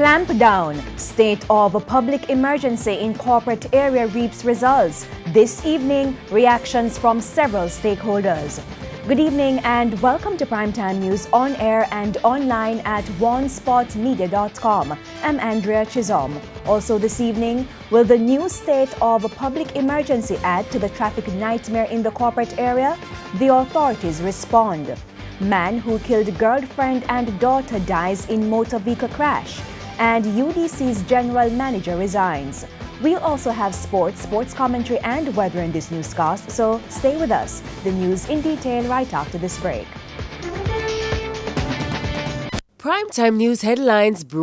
Clampdown. State of public emergency in corporate area reaps results. This evening, reactions from several stakeholders. Good evening and welcome to Primetime News on air and online at onespotmedia.com. I'm Andrea Chisholm. Also this evening, will the new state of public emergency add to the traffic nightmare in the corporate area? The authorities respond. Man who killed girlfriend and daughter dies in motor vehicle crash. And UDC's general manager resigns. We'll also have sports commentary and weather in this newscast, so stay with us. The news in detail right after this break. Primetime News headlines brought